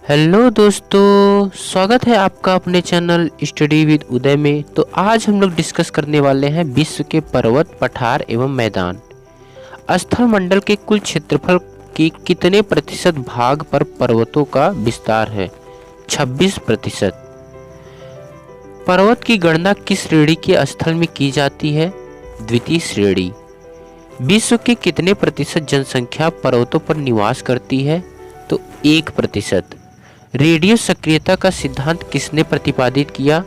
Hello दोस्तों, स्वागत है आपका अपने चैनल स्टडी विद उदय में। तो आज हम लोग डिस्कस करने वाले हैं विश्व के पर्वत, पठार एवं मैदान। स्थल मंडल के कुल क्षेत्रफल के कितने प्रतिशत भाग पर पर्वतों का विस्तार है? 26%। पर्वत की गणना किस श्रेणी के स्थल में की जाती है? द्वितीय श्रेणी। विश्व के कितने प्रतिशत जनसंख्या पर्वतों पर निवास करती है? तो 1%। रेडियो सक्रियता का सिद्धांत किसने प्रतिपादित किया?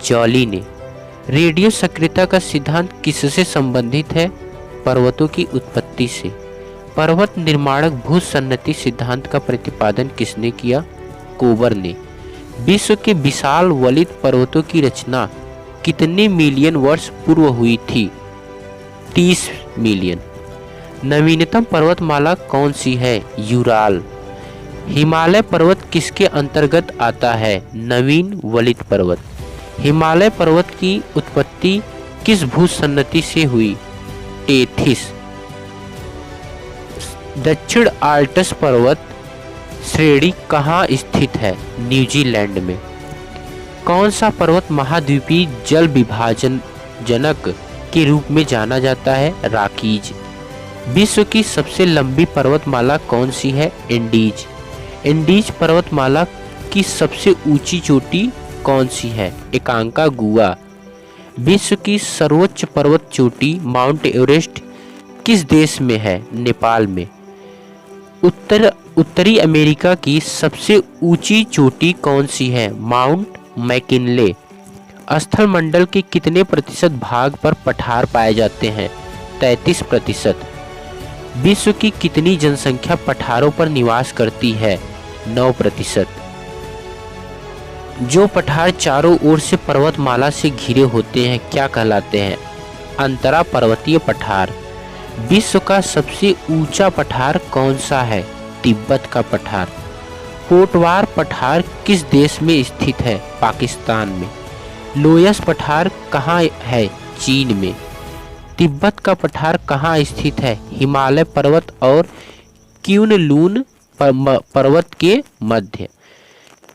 जॉली ने। रेडियो सक्रियता का सिद्धांत किससे संबंधित है? पर्वतों की उत्पत्ति से। पर्वत निर्माणक भूसन्नति सिद्धांत का प्रतिपादन किसने किया? कोबर ने। विश्व के विशाल वलित पर्वतों की रचना कितने मिलियन वर्ष पूर्व हुई थी? 30 मिलियन। नवीनतम पर्वतमाला कौन सी है? यूराल। हिमालय पर्वत किसके अंतर्गत आता है? नवीन वलित पर्वत। हिमालय पर्वत की उत्पत्ति किस भूसन्नति से हुई? टेथिस। दक्षिण आल्प्स पर्वत श्रेणी कहाँ स्थित है? न्यूजीलैंड में। कौन सा पर्वत महाद्वीपीय जल विभाजन जनक के रूप में जाना जाता है? रॉकीज। विश्व की सबसे लंबी पर्वतमाला कौन सी है? एंडीज। पर्वतमाला की सबसे ऊंची चोटी कौन सी है? एकांकागुआ। विश्व की सर्वोच्च पर्वत चोटी माउंट एवरेस्ट किस देश में है? नेपाल में। उत्तरी अमेरिका की सबसे ऊंची चोटी कौन सी है? Mount McKinley. स्थल मंडल के कितने प्रतिशत भाग पर पठार पाए जाते हैं? 33%। विश्व की कितनी जनसंख्या पठारों पर निवास करती है? 9%। जो पठार चारों ओर से पर्वतमाला से घिरे होते हैं क्या कहलाते हैं? अंतरा पर्वतीय पठार। विश्व का सबसे ऊंचा पठार कौन सा है? तिब्बत का पठार। कोटवार पठार किस देश में स्थित है? पाकिस्तान में। लोयस पठार कहाँ है? चीन में। तिब्बत का पठार कहाँ स्थित है? हिमालय पर्वत और क्यूनलून पर्वत के मध्य।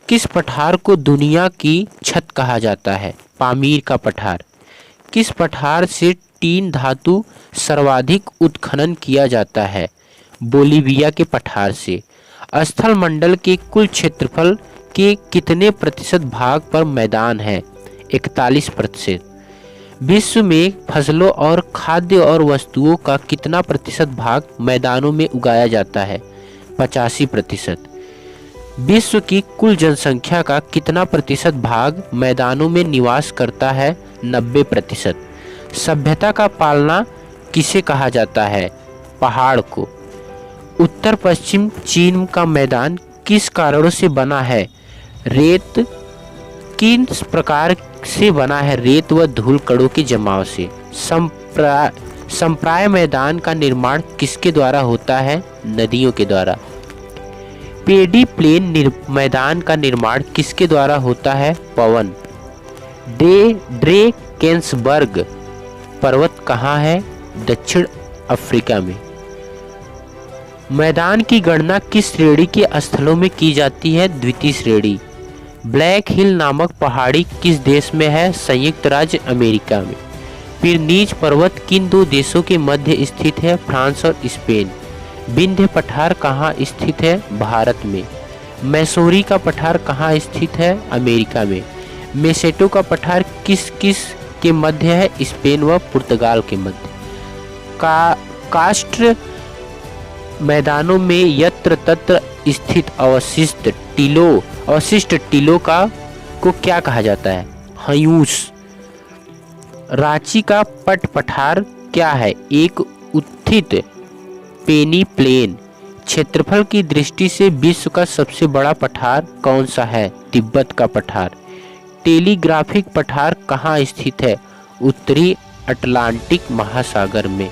किस पठार को दुनिया की छत कहा जाता है? पामीर का पठार। किस पठार से टीन धातु सर्वाधिक उत्खनन किया जाता है? बोलीविया के पठार से। स्थल मंडल के कुल क्षेत्रफल के कितने प्रतिशत भाग पर मैदान है? 41%। विश्व में फसलों और खाद्य और वस्तुओं का कितना प्रतिशत भाग मैदानों में उगाया जाता है? 85%। विश्व की कुल जनसंख्या का कितना प्रतिशत भाग मैदानों में निवास करता है? 90%। सभ्यता का पालना किसे कहा जाता है? पहाड़ को। उत्तर पश्चिम चीन का मैदान किस कारणों से बना है? रेत। किन प्रकार से बना है? रेत व धूल कणों के जमाव से। संप्राय मैदान का निर्माण किसके द्वारा होता है? नदियों के द्वारा। पेडी प्लेन मैदान का निर्माण किसके द्वारा होता है? पवन। ड्रेकेंसबर्ग पर्वत कहाँ है? दक्षिण अफ्रीका में। मैदान की गणना किस श्रेणी के स्थलों में की जाती है? द्वितीय श्रेणी। ब्लैक हिल नामक पहाड़ी किस देश में है? संयुक्त राज्य अमेरिका में। पिरनीज पर्वत किन दो देशों के मध्य स्थित है? फ्रांस और स्पेन। विंध्य पठार कहाँ स्थित है? भारत में। मैसूरी का पठार कहाँ स्थित है? अमेरिका में। मेसेटो का पठार किस किस के मध्य है? स्पेन व पुर्तगाल के मध्य। कास्ट मैदानों में यत्र तत्र स्थित अवशिष्ट टीलों को क्या कहा जाता है? हयूस। रांची का पठार क्या है? एक उत्थित पेनी प्लेन। क्षेत्रफल की दृष्टि से विश्व का सबसे बड़ा पठार कौन सा है? तिब्बत का पठार। टेलीग्राफिक पठार कहाँ स्थित है? उत्तरी अटलांटिक महासागर में।